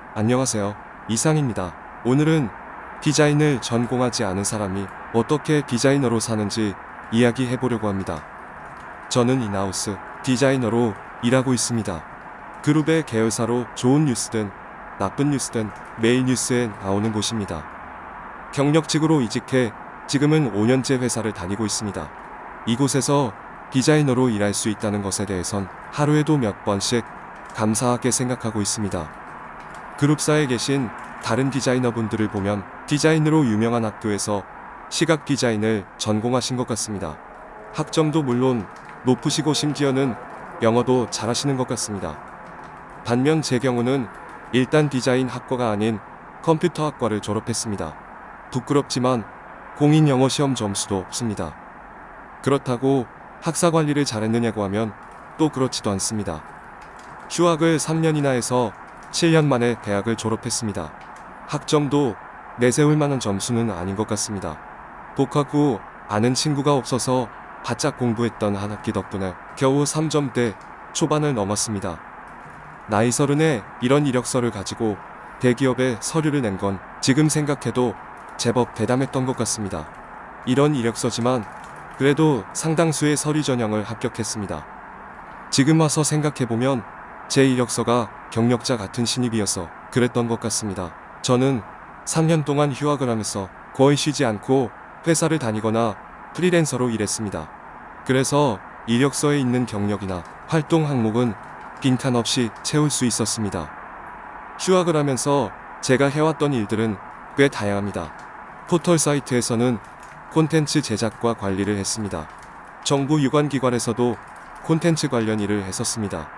안녕하세요. 이상입니다. 오늘은 디자인을 전공하지 않은 사람이 어떻게 디자이너로 사는지 이야기해 보려고 합니다. 저는 인하우스 디자이너로 일하고 있습니다. 그룹의 계열사로 좋은 뉴스든 나쁜 뉴스든 매일 뉴스에 나오는 곳입니다. 경력직으로 이직해 지금은 5년째 회사를 다니고 있습니다. 이곳에서 디자이너로 일할 수 있다는 것에 대해선 하루에도 몇 번씩 감사하게 생각하고 있습니다. 그룹사에 계신 다른 디자이너분들을 보면 디자인으로 유명한 학교에서 시각 디자인을 전공하신 것 같습니다. 학점도 물론 높으시고 심지어는 영어도 잘하시는 것 같습니다. 반면 제 경우는 일단 디자인 학과가 아닌 컴퓨터 학과를 졸업했습니다. 부끄럽지만 공인 영어 시험 점수도 없습니다. 그렇다고 학사 관리를 잘했느냐고 하면 또 그렇지도 않습니다. 휴학을 3년이나 해서 7년 만에 대학을 졸업했습니다. 학점도 내세울 만한 점수는 아닌 것 같습니다. 복학 후 아는 친구가 없어서 바짝 공부했던 한 학기 덕분에 겨우 3점대 초반을 넘었습니다. 나이 30에 이런 이력서를 가지고 대기업에 서류를 낸 건 지금 생각해도 제법 대담했던 것 같습니다. 이런 이력서지만 그래도 상당수의 서류 전형을 합격했습니다. 지금 와서 생각해보면 제 이력서가 경력자 같은 신입이어서 그랬던 것 같습니다. 저는 3년 동안 휴학을 하면서 거의 쉬지 않고 회사를 다니거나 프리랜서로 일했습니다. 그래서 이력서에 있는 경력이나 활동 항목은 빈칸 없이 채울 수 있었습니다. 휴학을 하면서 제가 해왔던 일들은 꽤 다양합니다. 포털 사이트에서는 콘텐츠 제작과 관리를 했습니다. 정부 유관기관에서도 콘텐츠 관련 일을 했었습니다.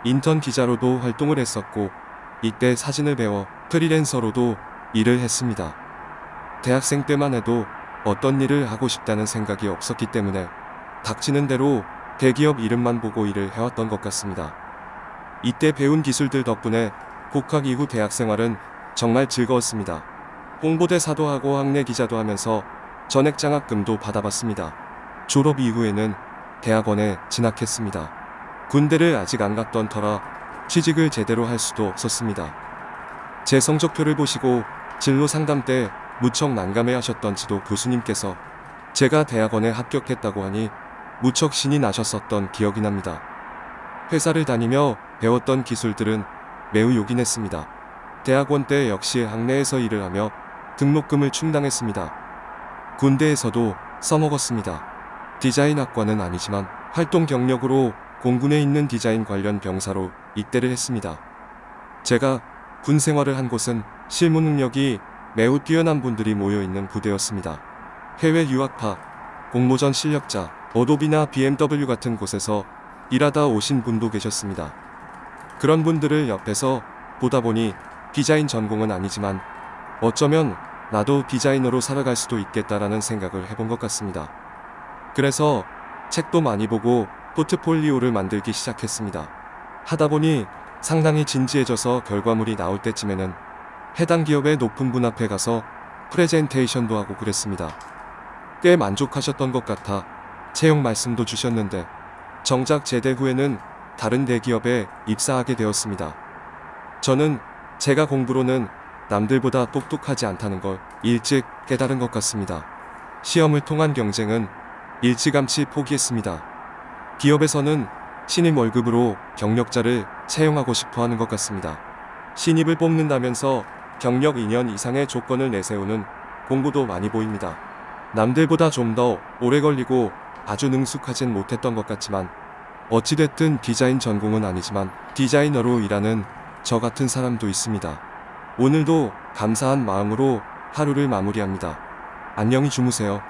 인턴 기자로도 활동을 했었고 이때 사진을 배워 프리랜서로도 일을 했습니다. 대학생 때만 해도 어떤 일을 하고 싶다는 생각이 없었기 때문에 닥치는 대로 대기업 이름만 보고 일을 해왔던 것 같습니다. 이때 배운 기술들 덕분에 복학 이후 대학 생활은 정말 즐거웠습니다. 홍보대사도 하고 학내 기자도 하면서 전액 장학금도 받아봤습니다. 졸업 이후에는 대학원에 진학했습니다. 군대를 아직 안 갔던 터라 취직을 제대로 할 수도 없었습니다. 제 성적표를 보시고 진로 상담 때 무척 난감해하셨던 지도 교수님께서 제가 대학원에 합격했다고 하니 무척 신이 나셨었던 기억이 납니다. 회사를 다니며 배웠던 기술들은 매우 요긴했습니다. 대학원 때 역시 학내에서 일을 하며 등록금을 충당했습니다. 군대에서도 써먹었습니다. 디자인학과는 아니지만 활동 경력으로 공군에 있는 디자인 관련 병사로 입대를 했습니다. 제가 군 생활을 한 곳은 실무 능력이 매우 뛰어난 분들이 모여있는 부대였습니다. 해외 유학파, 공모전 실력자, 어도비나 BMW 같은 곳에서 일하다 오신 분도 계셨습니다. 그런 분들을 옆에서 보다 보니 디자인 전공은 아니지만 어쩌면 나도 디자이너로 살아갈 수도 있겠다라는 생각을 해본 것 같습니다. 그래서 책도 많이 보고 포트폴리오를 만들기 시작했습니다. 하다 보니 상당히 진지해져서 결과물이 나올 때쯤에는 해당 기업의 높은 분 앞에 가서 프레젠테이션도 하고 그랬습니다. 꽤 만족하셨던 것 같아 채용 말씀도 주셨는데 정작 제대 후에는 다른 대기업에 입사하게 되었습니다. 저는 제가 공부로는 남들보다 똑똑하지 않다는 걸 일찍 깨달은 것 같습니다. 시험을 통한 경쟁은 일찌감치 포기했습니다. 기업에서는 신입 월급으로 경력자를 채용하고 싶어 하는 것 같습니다. 신입을 뽑는다면서 경력 2년 이상의 조건을 내세우는 공고도 많이 보입니다. 남들보다 좀 더 오래 걸리고 아주 능숙하진 못했던 것 같지만 어찌됐든 디자인 전공은 아니지만 디자이너로 일하는 저 같은 사람도 있습니다. 오늘도 감사한 마음으로 하루를 마무리합니다. 안녕히 주무세요.